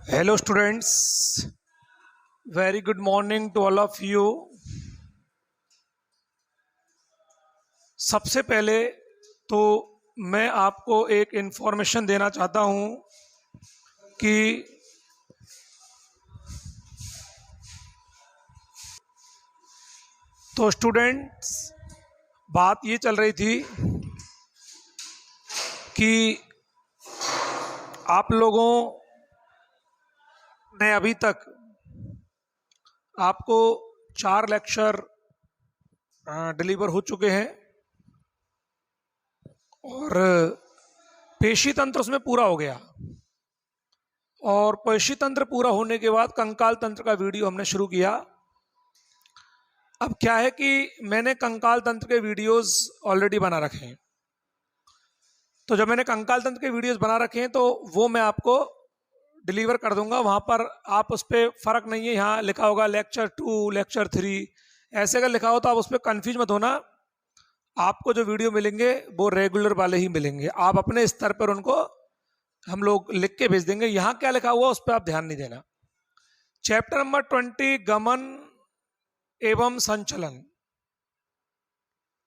Hello, students. Very good morning to all of you. सबसे पहले तो मैं आपको एक इन्फॉर्मेशन देना चाहता हूँ कि तो स्टूडेंट्स, बात ये चल रही थी कि आप लोगों ने अभी तक आपको 4 लेक्चर डिलीवर हो चुके हैं और पेशी तंत्र उसमें पूरा हो गया। और पेशी तंत्र पूरा होने के बाद कंकाल तंत्र का वीडियो हमने शुरू किया। अब क्या है कि मैंने कंकाल तंत्र के वीडियोस ऑलरेडी बना रखे हैं। तो जब मैंने कंकाल तंत्र के वीडियोस बना रखे हैं तो वो मैं आपको डिलीवर कर दूंगा। वहाँ पर आप उस पर फ़र्क नहीं है, यहाँ लिखा होगा लेक्चर 2, लेक्चर 3, ऐसे अगर लिखा हो तो आप उस पर कन्फ्यूज मत होना। आपको जो वीडियो मिलेंगे वो रेगुलर वाले ही मिलेंगे। आप अपने स्तर पर उनको हम लोग लिख के भेज देंगे। यहाँ क्या लिखा हुआ उस पर आप ध्यान नहीं देना। चैप्टर नंबर 20 गमन एवं संचलन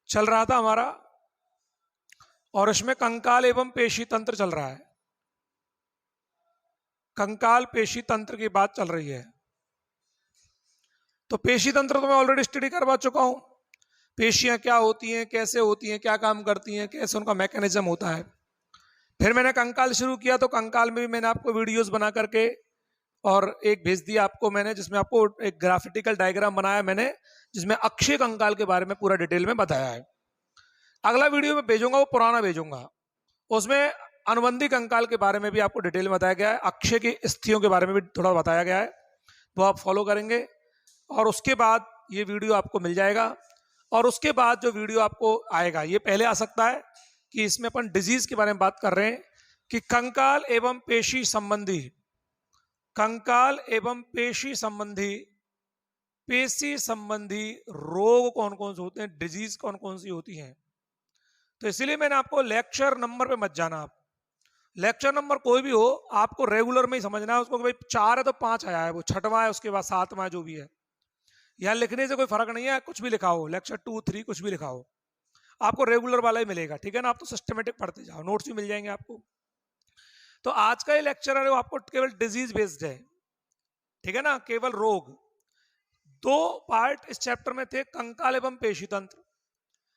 चल रहा था हमारा, और इसमें कंकाल एवं पेशी तंत्र चल रहा है। कंकाल पेशी तंत्र की बात चल रही है। तो पेशी तंत्र तो मैं ऑलरेडी स्टडी करवा चुका हूं। पेशियां क्या होती हैं, कैसे होती हैं, क्या काम करती हैं, कैसे उनका मैकेनिज्म होता है। फिर मैंने कंकाल शुरू किया तो कंकाल में भी मैंने आपको वीडियोस बना करके और एक भेज दिया आपको मैंने, जिसमें आपको एक ग्राफिकल डायग्राम बनाया मैंने, जिसमें अक्षय कंकाल के बारे में पूरा डिटेल में बताया है। अगला वीडियो में भेजूंगा वो पुराना भेजूंगा, उसमें अनुबंधी कंकाल के बारे में भी आपको डिटेल में बताया गया है। अक्षय की स्थितियों के बारे में भी थोड़ा बताया गया है, वो आप फॉलो करेंगे। और उसके बाद ये वीडियो आपको मिल जाएगा। और उसके बाद जो वीडियो आपको आएगा ये पहले आ सकता है कि इसमें अपन डिजीज के बारे में बात कर रहे हैं कि कंकाल एवं पेशी संबंधी, कंकाल एवं पेशी संबंधी रोग कौन कौन से होते हैं, डिजीज कौन कौन सी होती हैं। तो इसीलिए मैंने आपको लेक्चर नंबर पे मत जाना। आप लेक्चर नंबर कोई भी हो आपको रेगुलर में ही समझना है उसको कि भाई 4 है तो 5 आया है, वो 6वां है, उसके बाद 7वां जो भी है। यहाँ लिखने से कोई फर्क नहीं है, कुछ भी लिखा हो, लेक्चर 2, 3 कुछ भी लिखा हो, आपको रेगुलर वाला ही मिलेगा। ठीक है ना। आप तो सिस्टमेटिक पढ़ते जाओ, नोट्स भी मिल जाएंगे आपको। तो आज का ये लेक्चर है वो आपको केवल डिजीज बेस्ड है। ठीक है ना, केवल रोग। 2 पार्ट इस चैप्टर में थे, कंकाल एवं पेशी तंत्र।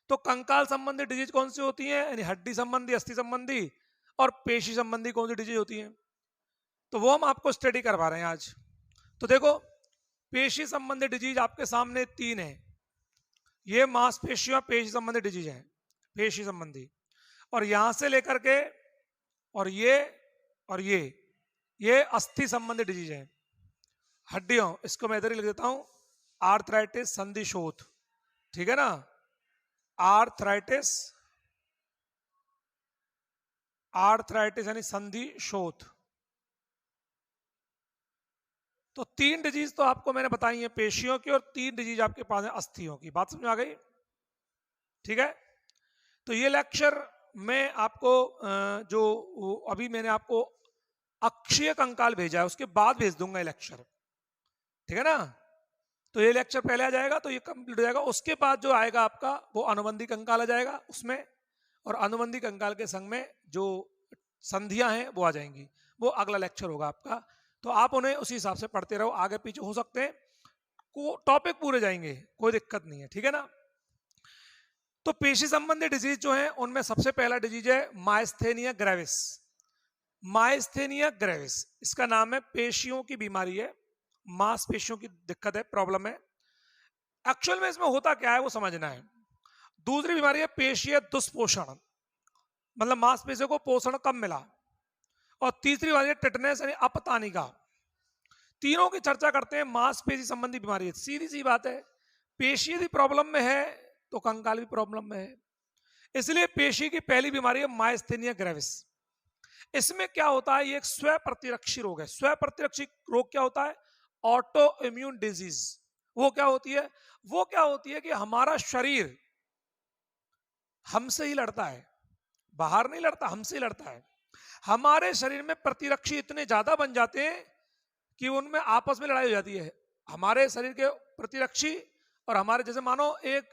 तो कंकाल संबंधी डिजीज कौन सी होती है, यानी हड्डी संबंधी, अस्थि संबंधी, और पेशी संबंधी कौन सी डिजीज होती है, तो वो हम आपको स्टडी करवा रहे हैं आज। तो देखो, पेशी संबंधी डिजीज आपके सामने 3 है। ये मांसपेशियों पेशी संबंधी डिजीज है, पेशी संबंधी। और यहां से लेकर के और ये अस्थि संबंधी डिजीज है, हड्डियों। इसको मैं इधर ही लिख देता हूं, आर्थराइटिस, संधि शोथ। ठीक है ना, आर्थराइटिस यानी संधि शोथ। तो 3 डिजीज तो आपको मैंने बताई है पेशियों की, और 3 डिजीज आपके पास है अस्थियों की। बात समझ आ गई। ठीक है। तो ये लेक्चर में आपको जो अभी मैंने आपको अक्षीय कंकाल भेजा है उसके बाद भेज दूंगा ये लेक्चर। ठीक है ना। तो ये लेक्चर पहले आ जाएगा तो ये कंप्लीट हो जाएगा। उसके बाद जो आएगा आपका वो अनुबंधी कंकाल आ जाएगा उसमें, और अनुबंधी कंकाल के संग में जो संधियां हैं वो आ जाएंगी। वो अगला लेक्चर होगा आपका। तो आप उन्हें उसी हिसाब से पढ़ते रहो, आगे पीछे हो सकते हैं, टॉपिक पूरे जाएंगे, कोई दिक्कत नहीं है। ठीक है ना। तो पेशी संबंधी डिजीज जो है उनमें सबसे पहला डिजीज है माइस्थेनिया ग्रेविस। माइस्थेनिया ग्रेविस इसका नाम है, पेशियों की बीमारी है, मांसपेशियों की दिक्कत है, प्रॉब्लम है। एक्चुअल में इसमें होता क्या है वो समझना है। दूसरी बीमारी है पेशीय दुष्पोषण, मतलब मांसपेशियों को पोषण कम मिला। और तीसरी बीमारी है टिटनेस यानी अपतानिका। तीनों की चर्चा करते हैं, मांसपेशी संबंधी बीमारी है। सीधी सी बात है, पेशी यदि प्रॉब्लम में है तो कंकाल भी प्रॉब्लम में है। इसलिए पेशी की पहली बीमारी है माइस्थेनिया ग्रेविस। इसमें क्या होता है, ये एक स्व प्रतिरक्षी रोग है। स्व प्रतिरक्षी रोग क्या होता है, ऑटो इम्यून डिजीज। वो क्या होती है, वो क्या होती है कि हमारा शरीर हमसे ही लड़ता है, बाहर नहीं लड़ता, हमसे ही लड़ता है। हमारे शरीर में प्रतिरक्षी इतने ज्यादा बन जाते हैं कि उनमें आपस में लड़ाई हो जाती है। हमारे शरीर के प्रतिरक्षी और हमारे, जैसे मानो एक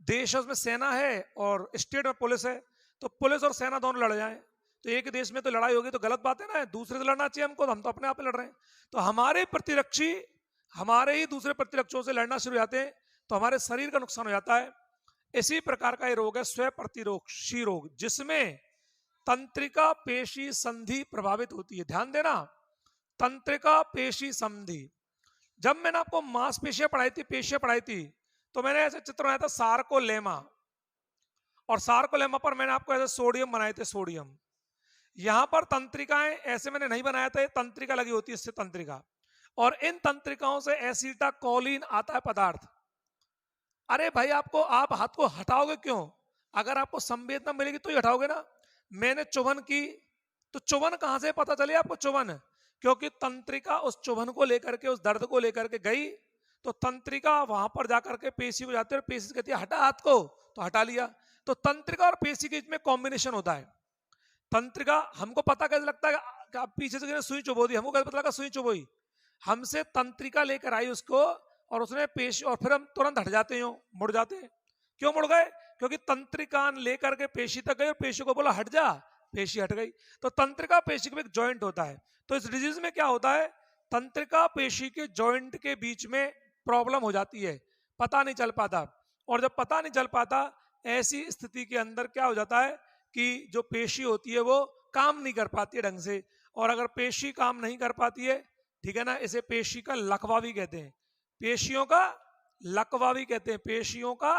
देश है उसमें सेना है और स्टेट में पुलिस है, तो पुलिस और सेना दोनों लड़ जाएं तो एक देश में तो लड़ाई होगी तो गलत बात है ना, दूसरे से लड़ना चाहिए हमको, हम तो अपने आप में लड़ रहे हैं। तो हमारे प्रतिरक्षी हमारे ही दूसरे प्रतिरक्षों से लड़ना शुरू हो जाते हैं तो हमारे शरीर का नुकसान हो जाता है। इसी प्रकार का ये रोग है स्व प्रतिरोक्षी रोग, जिसमें तंत्रिका पेशी संधि प्रभावित होती है। ध्यान देना, तंत्रिका पेशी संधि। जब मैंने आपको मांसपेशियां पढ़ाई थी, पेशियां पढ़ाई थी, तो मैंने ऐसे चित्र बनाया था सार्कोलेमा, और सार्कोलेमा पर मैंने आपको ऐसे सोडियम बनाए थे, सोडियम। यहां पर तंत्रिकाएं ऐसे मैंने नहीं बनाया था, तंत्रिका लगी होती है इससे तंत्रिका, और इन तंत्रिकाओं से एसिटाकोलिन आता है पदार्थ। अरे भाई, आपको आप हाथ को हटाओगे क्यों? अगर आपको संवेदना मिलेगी तो ही हटाओगे ना। मैंने चुभन की तो चुभन कहां से पता चले आपको? चुभन क्योंकि तंत्रिका उस चुभन को लेकर के, उस दर्द को लेकर के गई, तो तंत्रिका वहां पर जाकर के पेशी को जाती है और पेशी कहती है हटा हाथ को, तो हटा लिया। तो तंत्रिका और पेशी के बीच में कॉम्बिनेशन होता है। तंत्रिका, हमको पता कैसे लगता है कि आप पीछे से सुई चुभो दी, हमको कैसे पता लगा सुई चुभोई? हमसे तंत्रिका लेकर आई उसको और उसने पेशी, और फिर हम तुरंत हट जाते हैं, मुड़ जाते हैं। क्यों मुड़ गए? क्योंकि तंत्रिका लेकर के पेशी तक गई और पेशी को बोला हट जा, पेशी हट गई। तो तंत्रिका पेशी का एक जॉइंट होता है। तो इस डिजीज में क्या होता है, तंत्रिका पेशी के जॉइंट के बीच में प्रॉब्लम हो जाती है, पता नहीं चल पाता। और जब पता नहीं चल पाता, ऐसी स्थिति के अंदर क्या हो जाता है कि जो पेशी होती है वो काम नहीं कर पाती है ढंग से। और अगर पेशी काम नहीं कर पाती है, ठीक है ना, इसे पेशी का लकवा भी कहते हैं, पेशियों का लकवा भी कहते हैं। पेशियों का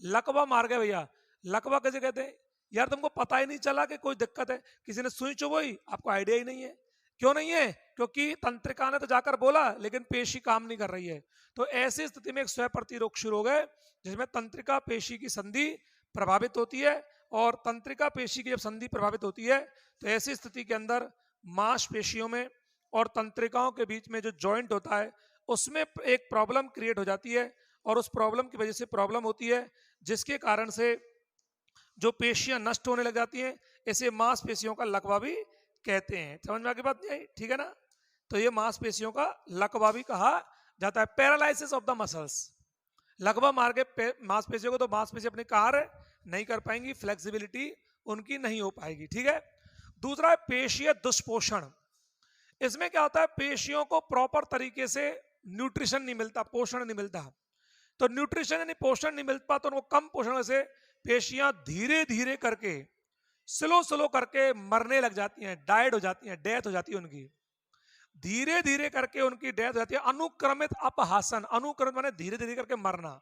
लकवा मार गए भैया। लकवा कैसे कहते हैं? यार तुमको पता ही नहीं चला कि कोई दिक्कत है, किसी ने सुई चुभोई, आपको आइडिया ही नहीं है। क्यों नहीं है? क्योंकि तंत्रिका ने तो जाकर बोला लेकिन पेशी काम नहीं कर रही है। तो ऐसी स्थिति में एक स्व प्रतिरोक्षी रोग है जिसमें तंत्रिका पेशी की संधि प्रभावित होती है। और तंत्रिका पेशी की जब संधि प्रभावित होती है तो ऐसी स्थिति के अंदर मांसपेशियों में और तंत्रिकाओं के बीच में जो जॉइंट होता है उसमें एक प्रॉब्लम क्रिएट हो जाती है, और उस प्रॉब्लम की वजह से प्रॉब्लम होती है जिसके कारण से जो पेशियां नष्ट होने लग जाती हैं। इसे मांसपेशियों का लकवा भी कहते हैं। समझ में आगे बात नहीं आई? ठीक है ना। तो ये मांसपेशियों का लकवा भी कहा जाता है। पैरालाइसिस ऑफ द मसल्स, लकवा मार के मांसपेशियों को, तो मांसपेशी अपने कार्य नहीं कर पाएंगी, फ्लेक्सिबिलिटी उनकी नहीं हो पाएगी। ठीक है। दूसरा है पेशीय दुष्पोषण। इसमें क्या होता है, पेशियों को प्रॉपर तरीके से न्यूट्रिशन नहीं मिलता, पोषण नहीं मिलता। तो न्यूट्रिशन यानी पोषण नहीं मिलता तो उनको कम पोषण से पेशियां धीरे धीरे करके, स्लो स्लो करके मरने लग जाती हैं, डाइड हो जाती हैं, डेथ हो जाती है उनकी। धीरे धीरे करके उनकी डेथ हो जाती है। अनुक्रमित अपहासन, अनुक्रमित माने धीरे धीरे करके मरना।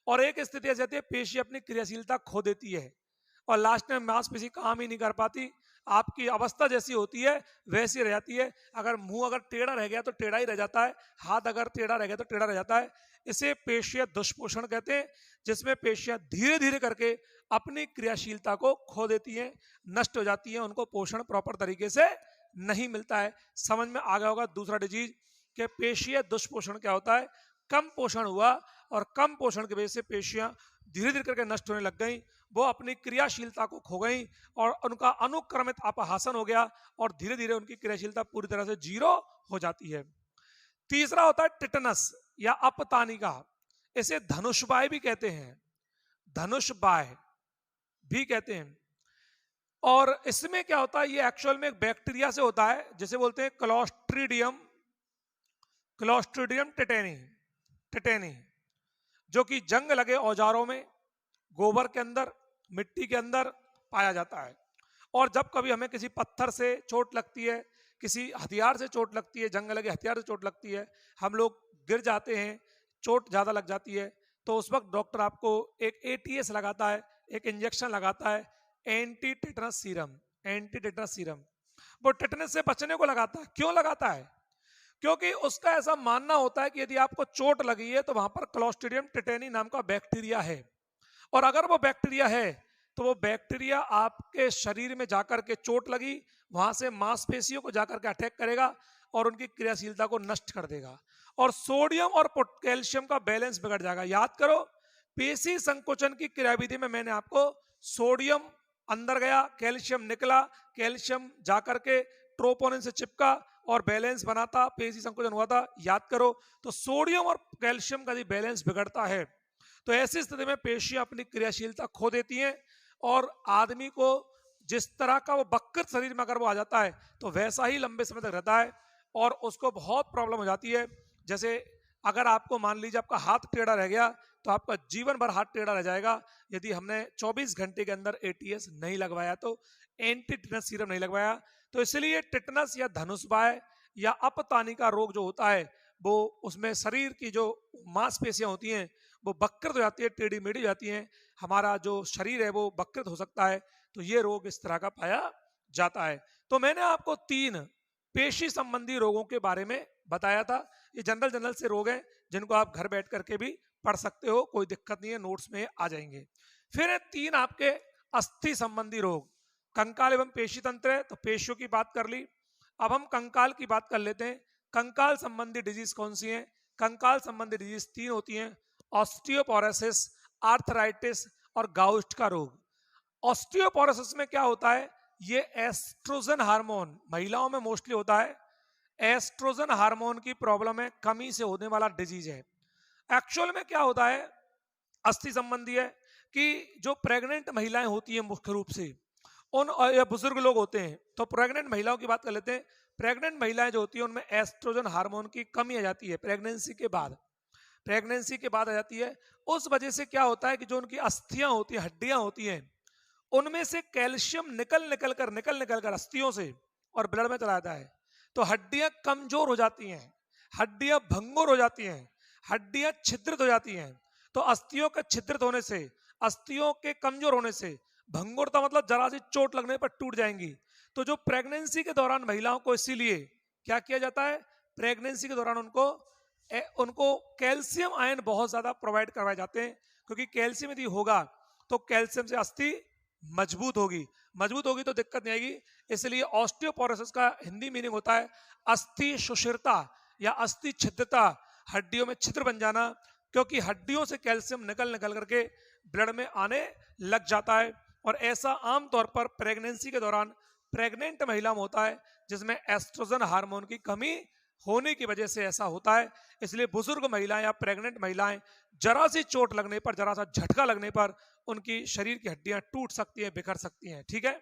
और एक स्थिति ऐसी आती है पेशी अपनी क्रियाशीलता खो देती है और लास्ट में मांसपेशी काम ही नहीं कर पाती। आपकी अवस्था जैसी होती है वैसी रह जाती है। अगर मुंह अगर टेढ़ा रह गया तो टेढ़ा ही रह जाता है, हाथ अगर टेढ़ा रह गया तो टेढ़ा रह जाता है। इसे पेशीय दुष्पोषण कहते हैं, जिसमें पेशियां धीरे धीरे करके अपनी क्रियाशीलता को खो देती हैं, नष्ट हो जाती हैं, उनको पोषण प्रॉपर तरीके से नहीं मिलता है। समझ में आ गया होगा दूसरा डिजीज कि पेशीय दुष्पोषण क्या होता है। कम पोषण हुआ और कम पोषण की वजह से पेशियां धीरे धीरे करके नष्ट होने लग गई, वो अपनी क्रियाशीलता को खो गई और उनका अनुक्रमित अपहासन हो गया और धीरे धीरे उनकी क्रियाशीलता पूरी तरह से जीरो हो जाती है। तीसरा होता है टिटनस या अपतानिका। इसे धनुषबाय भी कहते हैं, धनुषबाय भी कहते हैं। और इसमें क्या होता है, ये एक्चुअल में एक बैक्टीरिया से होता है जिसे बोलते हैं क्लोस्ट्रीडियम, क्लोस्ट्रीडियम टिटेनी, टिटेनी, जो कि जंग लगे औजारों में, गोबर के अंदर, मिट्टी के अंदर पाया जाता है। और जब कभी हमें किसी पत्थर से चोट लगती है, किसी हथियार से चोट लगती है, जंग लगे हथियार से चोट लगती है, हम लोग गिर जाते हैं, चोट ज़्यादा लग जाती है, तो उस वक्त डॉक्टर आपको एक ATS लगाता है, एक इंजेक्शन लगाता है, anti tetanus serum, anti tetanus serum. वो टिटनस से बचने को लगाता है। क्यों लगाता है? क्योंकि उसका ऐसा मानना होता है कि यदि आपको चोट लगी है तो वहां पर क्लोस्ट्रीडियम टिटेनी नाम का बैक्टीरिया है, और अगर वो बैक्टीरिया है तो वो बैक्टीरिया आपके शरीर में जाकर के, चोट लगी वहां से मांसपेशियों को जाकर के अटैक करेगा और उनकी क्रियाशीलता को नष्ट कर देगा, और सोडियम और कैल्शियम का बैलेंस बिगड़ जाएगा। याद करो, पेशी संकोचन की क्रियाविधि में मैंने आपको सोडियम अंदर गया, कैल्शियम निकला, कैल्शियम जाकर के ट्रोपोनिन से चिपका और बैलेंस बना था, पेशी संकोचन हुआ था, याद करो। तो सोडियम और कैल्शियम का यदि बैलेंस बिगड़ता है तो ऐसी स्थिति में पेशियां अपनी क्रियाशीलता खो देती हैं और आदमी को जिस तरह का वो बक्कर शरीर में अगर वो आ जाता है तो वैसा ही लंबे समय तक रहता है और उसको बहुत प्रॉब्लम हो जाती है। जैसे अगर आपको मान लीजिए आपका हाथ टेढ़ा रह गया तो आपका जीवन भर हाथ टेढ़ा रह जाएगा यदि हमने 24 घंटे के अंदर एटीएस नहीं लगवाया, तो एंटी टिटनस सीरम नहीं लगवाया। तो इसलिए टिटनस या धनुष बाय या अपतानी का रोग जो होता है वो उसमें शरीर की जो मांसपेशियां होती हैं वो वक्रत हो जाती है, टेढ़ी मेढ़ी हो जाती हैं, हमारा जो शरीर है वो वक्रत हो सकता है। तो ये रोग इस तरह का पाया जाता है। तो मैंने आपको 3 पेशी संबंधी रोगों के बारे में बताया था। ये जनरल से रोग हैं जिनको आप घर बैठ करके भी पढ़ सकते हो, कोई दिक्कत नहीं है, नोट्स में आ जाएंगे। फिर 3 आपके अस्थि संबंधी रोग, कंकाल एवं पेशी तंत्र है तो पेशियों की बात कर ली। अब हम कंकाल की बात कर लेते हैं। कंकाल संबंधी डिजीज कौन सी है? कंकाल संबंधी डिजीज 3 होती हैं, ऑस्टियोपोरोसिस, आर्थराइटिस और गाउस्ट का रोग। ऑस्टियोपोरोसिस में क्या होता है? ये एस्ट्रोजन हार्मोन महिलाओं में मोस्टली होता है, एस्ट्रोजन हार्मोन की प्रॉब्लम है, कमी से होने वाला डिजीज है। एक्चुअल में क्या होता है, अस्थि संबंधी है कि जो प्रेग्नेंट महिलाएं होती हैं मुख्य रूप से उन या बुजुर्ग लोग होते हैं, तो प्रेग्नेंट महिलाओं की बात कर लेते हैं। प्रेग्नेंट महिलाएं जो होती हैं उनमें एस्ट्रोजन हार्मोन की कमी आ जाती है प्रेगनेंसी के बाद, प्रेगनेंसी के बाद आ जाती है। उस वजह से क्या होता है कि जो उनकी अस्थियां होती हैं, हड्डियां होती हैं, उनमें से कैल्शियम निकल निकल कर अस्थियों से और ब्लड में चला जाता है। तो हड्डियां कमजोर हो जाती हैं, हड्डियां भंगुर हो जाती हैं, हड्डियां छिद्रित हो जाती हैं। तो अस्थियों के छिद्रित होने से, अस्थियों के कमजोर होने से, भंगुरता मतलब जरा सी चोट लगने पर टूट जाएंगी। तो जो प्रेगनेंसी के दौरान महिलाओं को इसीलिए क्या किया जाता है, प्रेगनेंसी के दौरान उनको कैल्शियम आयन बहुत ज्यादा प्रोवाइड करवाए जाते हैं, क्योंकि कैल्शियम यदि होगा तो कैल्शियम से अस्थि मजबूत होगी, मजबूत होगी तो दिक्कत नहीं आएगी। इसलिए ऑस्टियोपोरोसिस का हिंदी मीनिंग होता है अस्थि सुषिरता या अस्थि छिद्रता, हड्डियों में छिद्र बन जाना, क्योंकि हड्डियों से कैल्शियम निकल निकल करके ब्लड में आने लग जाता है। और ऐसा आमतौर पर प्रेगनेंसी के दौरान प्रेग्नेंट महिला में होता है, जिसमें एस्ट्रोजन हार्मोन की कमी होने की वजह से ऐसा होता है। इसलिए बुजुर्ग महिलाएं या प्रेग्नेंट महिलाएं जरा सी चोट लगने पर, जरा सा झटका लगने पर उनकी शरीर की हड्डियां टूट सकती हैं, बिखर सकती हैं। ठीक है।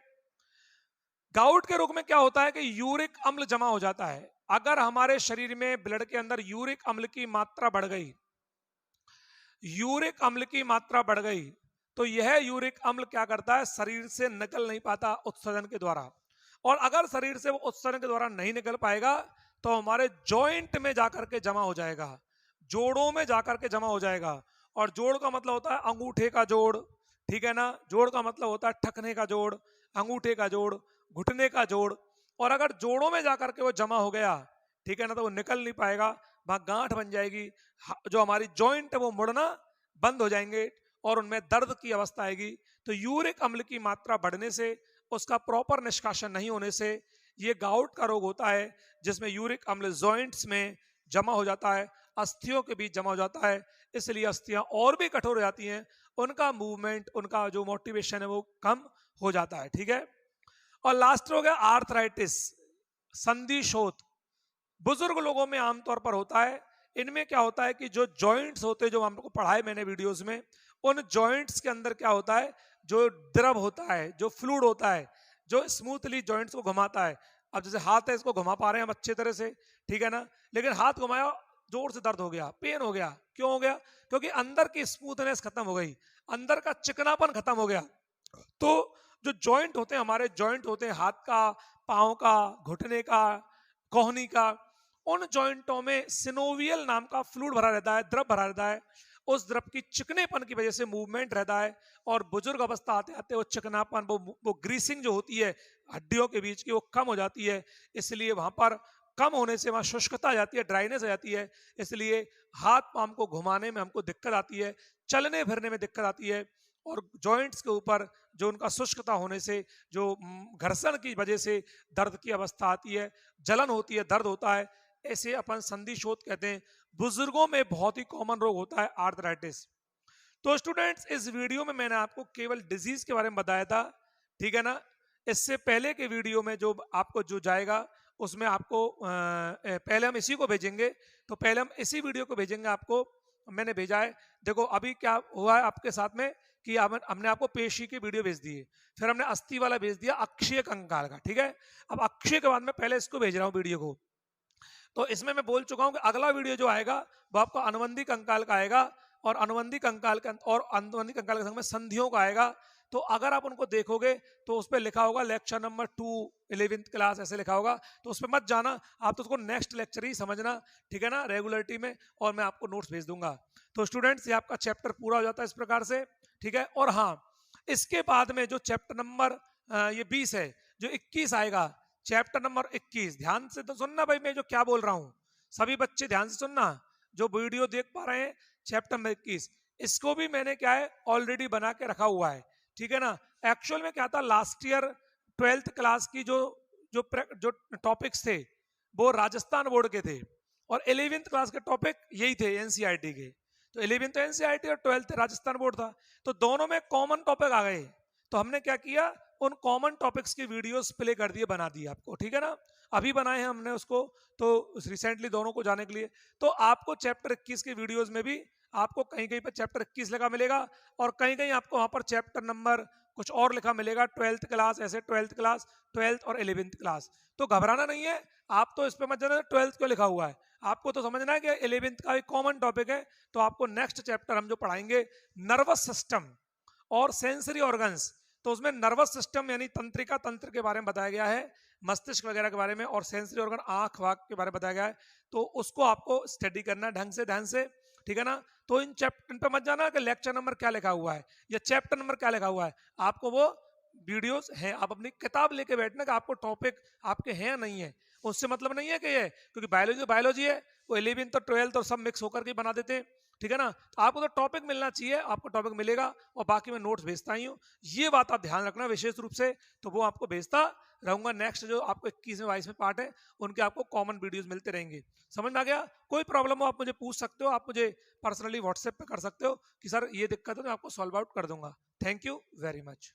गाउट के रोग में क्या होता है कि यूरिक अम्ल जमा हो जाता है। अगर हमारे शरीर में ब्लड के अंदर यूरिक अम्ल की मात्रा बढ़ गई, यूरिक अम्ल की मात्रा बढ़ गई तो यह यूरिक अम्ल क्या करता है, शरीर से निकल नहीं पाता उत्सर्जन के द्वारा। और अगर शरीर से वो उत्सर्जन के द्वारा नहीं निकल पाएगा तो हमारे जॉइंट में जाकर के जमा हो जाएगा, जोड़ों में जाकर के जमा हो जाएगा। और जोड़ का मतलब होता है अंगूठे का जोड़, ठीक है ना। जोड़ का मतलब होता है ठकने का जोड़, अंगूठे का जोड़, घुटने का जोड़। और अगर जोड़ों में जाकर के वो जमा हो गया, ठीक है ना, तो वो निकल नहीं पाएगा, वहां गांठ बन जाएगी, जो हमारी जॉइंट है वो मुड़ना बंद हो जाएंगे और उनमें दर्द की अवस्था आएगी। तो यूरिक अम्ल की मात्रा बढ़ने से, उसका प्रॉपर निष्कासन नहीं होने से ये गाउट का रोग होता है, जिसमें यूरिक अम्ल जॉइंट्स में जमा हो जाता है, अस्थियों के बीच जमा हो जाता है। इसलिए अस्थियां और भी कठोर हो जाती हैं, उनका मूवमेंट, उनका जो मोटिवेशन है वो कम हो जाता है। ठीक है। और लास्ट हो गया आर्थराइटिस, संधि शोथ, बुजुर्ग लोगों में आमतौर पर होता है। इनमें क्या होता है कि जो जॉइंट्स होते हैं, जो हमको पढ़ाए मैंने वीडियोस में, उन जॉइंट्स के अंदर क्या होता है, जो द्रव होता है, जो फ्लूइड होता है, जो स्मूथली जॉइंट्स को घुमाता है। अब जैसे हाथ है, इसको घुमा पा रहे हैं हम अच्छे तरह से, ठीक है ना, लेकिन हाथ घुमाया, जोर से दर्द हो गया, पेन हो गया। क्यों हो गया? क्योंकि अंदर की स्मूथनेस खत्म हो गई, अंदर का चिकनापन खत्म हो गया। तो जो जॉइंट होते हैं, हमारे जॉइंट होते हैं, हाथ का, पांव का, घुटने का, कोहनी का, उन जॉइंटों में सिनोवियल नाम का फ्लूइड भरा रहता है, द्रव भरा रहता है। उस द्रव की चिकनेपन की वजह से मूवमेंट रहता है और बुजुर्ग अवस्था आते आते वो चिकनापन, वो ग्रीसिंग जो होती है हड्डियों के बीच की, वो कम हो जाती है। इसलिए वहां पर कम होने से वहां शुष्कता आ जाती है, ड्राइनेस आ जाती है। इसलिए हाथ पांव को घुमाने में हमको दिक्कत आती है, चलने फिरने में दिक्कत आती है। और जॉइंट्स के ऊपर जो उनका शुष्कता होने से, जो घर्षण की वजह से दर्द की अवस्था आती है, जलन होती है, दर्द होता है, ऐसे अपन संधि शोथ कहते हैं। बुजुर्गों में बहुत ही कॉमन रोग होता है आर्थराइटिस। तो स्टूडेंट्स, इस वीडियो में मैंने आपको केवल डिजीज के बारे में बताया था, ठीक है ना। इससे पहले के वीडियो में जो आपको जो जाएगा उसमें आपको पहले हम इसी को भेजेंगे, तो पहले हम इसी वीडियो को भेजेंगे आपको। मैंने भेजा है, देखो अभी क्या हुआ है आपके साथ में कि हमने आपको पेशी की वीडियो भेज दी है, फिर हमने अस्थि वाला भेज दिया अक्षय कंकाल का, ठीक है। अब अक्षय के बाद में पहले इसको भेज रहा हूँ वीडियो को। तो इसमें मैं बोल चुका हूँ कि अगला वीडियो जो आएगा वो आपको अनुबंधी कंकाल का आएगा, और अनुबंधी कंकाल के संग में संधियों का आएगा। तो अगर आप उनको देखोगे तो उस पर लिखा होगा लेक्चर नंबर 2 11th क्लास ऐसे लिखा होगा, तो उस पर मत जाना, आप तो उसको नेक्स्ट लेक्चर ही समझना, ठीक है ना, रेगुलरिटी में, और मैं आपको नोट्स भेज दूंगा। तो स्टूडेंट्स ये आपका चैप्टर पूरा हो जाता है इस प्रकार से, ठीक है। और हाँ, इसके बाद में जो चैप्टर नंबर ये 20 है, जो 21 आएगा, चैप्टर नंबर 21, ध्यान से तो सुनना भाई, मैं जो क्या बोल रहा हूँ सभी बच्चे ध्यान से सुनना, जो वीडियो देख पा रहे हैं। चैप्टर नंबर 21 इसको भी मैंने क्या है ऑलरेडी बना के रखा हुआ है, ठीक है ना। एक्चुअल में क्या था, लास्ट ईयर 12th क्लास की जो जो जो टॉपिक्स थे वो राजस्थान बोर्ड के थे, और 11th क्लास के टॉपिक यही थे एनसीईआरटी के। तो 11th तो एनसीईआरटी और 12th राजस्थान बोर्ड था, तो दोनों में कॉमन टॉपिक आ गए। तो हमने क्या किया, उन कॉमन टॉपिक्स की वीडियोस प्ले कर दिए, बना दिए आपको, ठीक है ना। अभी बनाए हैं हमने उसको, तो रिसेंटली दोनों को जाने के लिए। तो आपको चैप्टर 21 की वीडियोस में भी आपको कहीं कहीं पर चैप्टर 21 लिखा मिलेगा, और कहीं कहीं आपको वहां पर चैप्टर नंबर कुछ और लिखा मिलेगा, 12th क्लास ऐसे, 12th क्लास, 12th और 11th क्लास। तो घबराना नहीं है, आप तो इस पे मत जाना 12th क्यों लिखा हुआ है, आपको तो समझना है कि 11th का भी कॉमन टॉपिक है। तो आपको नेक्स्ट चैप्टर हम जो पढ़ाएंगे नर्वस सिस्टम और सेंसरी ऑर्गन्स, तो उसमें नर्वस सिस्टम यानी तंत्रिका तंत्र के बारे में बताया गया है, मस्तिष्क वगैरह के बारे में, और सेंसरी ऑर्गन आंख वाक के बारे में बताया गया है। तो उसको आपको स्टडी करना है ढंग से, ध्यान से, ठीक है ना। तो इन चैप्टर पे मत जाना कि लेक्चर नंबर क्या लिखा हुआ है या चैप्टर नंबर क्या लिखा हुआ है, आपको वो वीडियोस हैं, आप अपनी किताब लेके बैठना कि आपको टॉपिक आपके हैं या नहीं है, उससे मतलब नहीं है कि ये, क्योंकि बायोलॉजी बायोलॉजी है, वो 11th और 12th और सब मिक्स होकर के बना देते हैं, ठीक है ना। तो आपको तो टॉपिक मिलना चाहिए, आपको टॉपिक मिलेगा, और बाकी मैं नोट्स भेजता ही हूँ, ये बात आप ध्यान रखना विशेष रूप से। तो वो आपको भेजता रहूंगा, नेक्स्ट जो आपको 21वें 22वें पार्ट है उनके आपको कॉमन वीडियोस मिलते रहेंगे। समझ में आ गया? कोई प्रॉब्लम हो आप मुझे पूछ सकते हो, आप मुझे पर्सनली व्हाट्सएप पे कर सकते हो कि सर ये दिक्कत है, मैं आपको सॉल्व आउट कर दूंगा। Thank you very much.